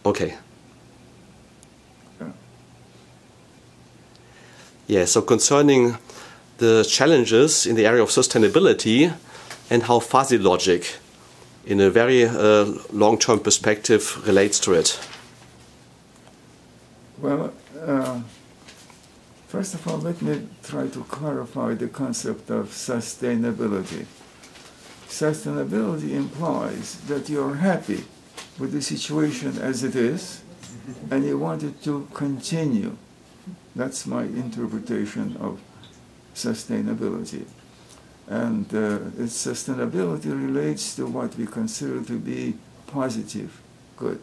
Okay. Yeah, so concerning the challenges in the area of sustainability and how fuzzy logic in a very long-term perspective relates to it. Well, first of all, let me try to clarify the concept of sustainability. Sustainability implies that you're happy with the situation as it is and you want it to continue. That's my interpretation of sustainability. And its sustainability relates to what we consider to be positive good.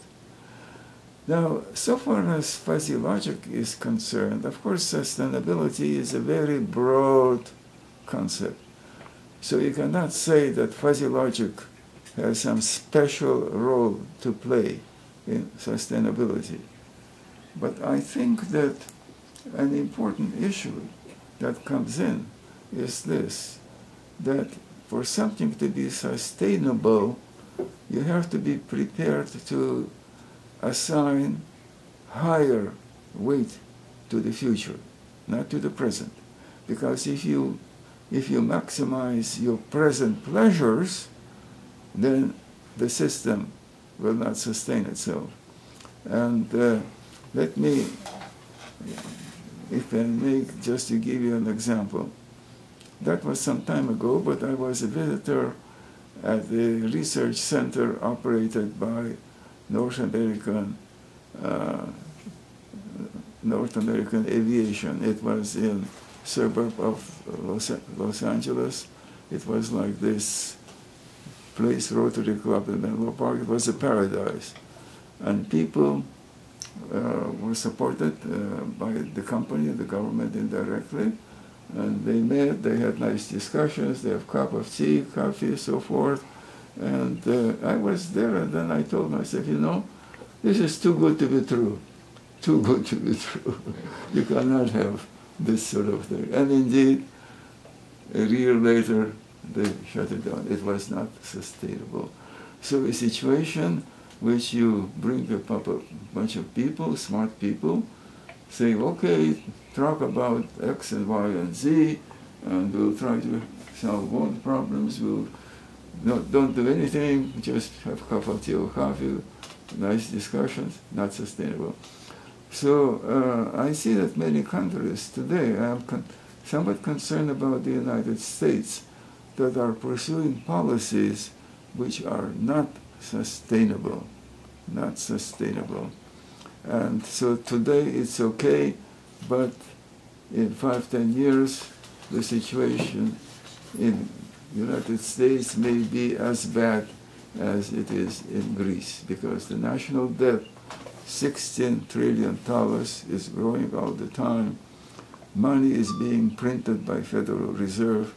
Now, so far as fuzzy logic is concerned, of course, sustainability is a very broad concept. So you cannot say that fuzzy logic has some special role to play in sustainability. But I think that an important issue that comes in is this, that for something to be sustainable, you have to be prepared to assign higher weight to the future, not to the present. Because if you maximize your present pleasures, then the system will not sustain itself. And let me, if I may, just to give you an example. That was some time ago, but I was a visitor at the research center operated by North American Aviation. It was in suburb of Los Angeles. It was like this place, Rotary Club in Menlo Park. It was a paradise. And people were supported by the company, the government indirectly. And they met, they had nice discussions, they have a cup of tea, coffee, so forth. And I was there, and then I told myself, you know, this is too good to be true. Too good to be true. You cannot have this sort of thing. And indeed, a year later, they shut it down. It was not sustainable. So a situation which you bring up a bunch of people, smart people, say, okay, talk about X and Y and Z, and we'll try to solve all the problems. We'll don't do anything, just have a cup of tea or coffee, nice discussions, not sustainable. So I see that many countries today, I am somewhat concerned about the United States, that are pursuing policies which are not sustainable, not sustainable. And so today it's okay, but in 5–10 years, the situation in the United States may be as bad as it is in Greece, because the national debt, $16 trillion, is growing all the time. Money is being printed by Federal Reserve.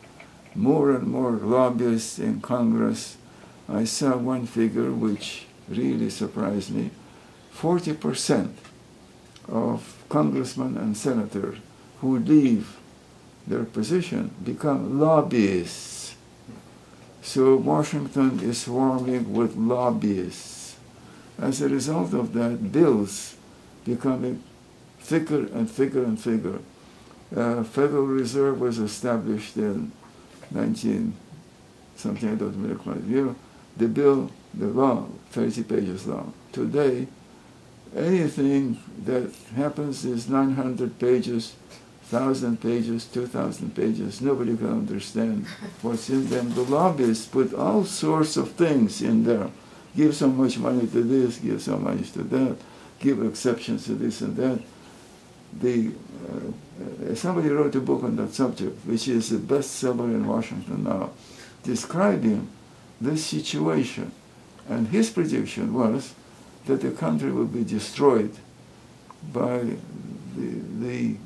More and more lobbyists in Congress. I saw one figure which really surprised me. 40% of congressmen and senators who leave their position become lobbyists. So Washington is swarming with lobbyists. As a result of that, bills becoming thicker and thicker and thicker. Federal Reserve was established in 19-something, I don't remember quite year. The bill, the law, 30 pages long. Today, anything that happens is 900 pages, 1,000 pages, 2,000 pages. Nobody can understand what's in them. The lobbyists put all sorts of things in there. Give so much money to this, give so much to that, give exceptions to this and that. Somebody wrote a book on that subject, which is a bestseller in Washington now, describing this situation. And his prediction was that the country will be destroyed by the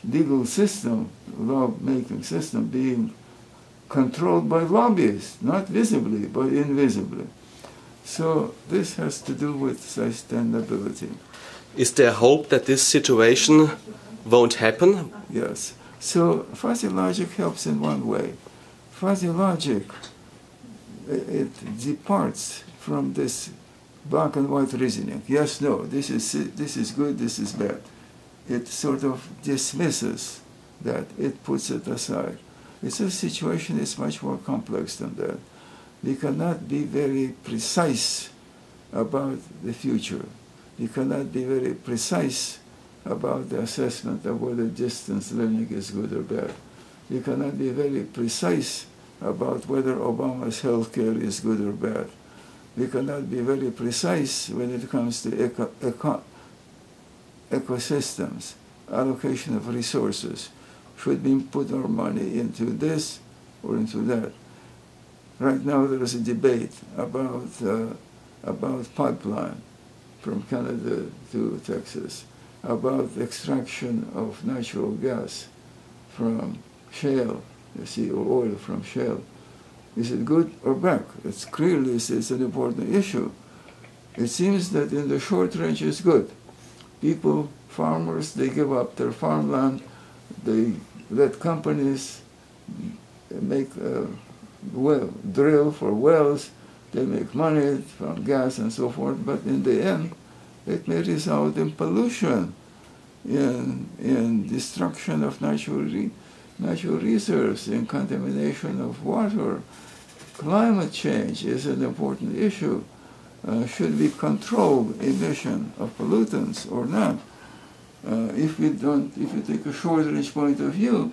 legal system, law-making system, being controlled by lobbyists, not visibly, but invisibly. So this has to do with sustainability. Is there hope that this situation won't happen? Yes. So fuzzy logic helps in one way. Fuzzy logic, it departs from this black and white reasoning. Yes, no, this is good, this is bad. It sort of dismisses that, it puts it aside. It's a situation is much more complex than that. We cannot be very precise about the future. We cannot be very precise about the assessment of whether distance learning is good or bad. We cannot be very precise about whether Obama's health care is good or bad. We cannot be very precise when it comes to ecosystems, allocation of resources. Should we put our money into this or into that? Right now there is a debate about pipeline from Canada to Texas, about extraction of natural gas from shale, you see, or oil from shale. Is it good or bad? It's clearly it's an important issue. It seems that in the short range it's good. People, farmers, they give up their farmland, they let companies make drill for wells, they make money from gas and so forth, but in the end it may result in pollution, in destruction of natural reserves, in contamination of water. Climate change is an important issue. Should we control emission of pollutants or not? If you take a short-range point of view,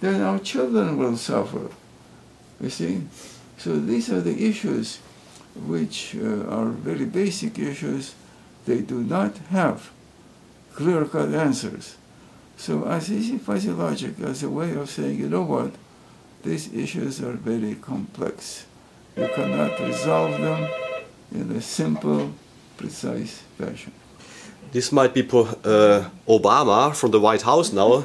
then our children will suffer. You see? So these are the issues which are very basic issues. They do not have clear-cut answers. So I see fuzzy logic as a way of saying, you know what, these issues are very complex. You cannot resolve them in a simple, precise fashion. This might be Obama from the White House now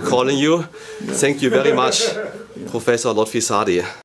calling you. Yes. Thank you very much, Professor Lotfi Zadeh.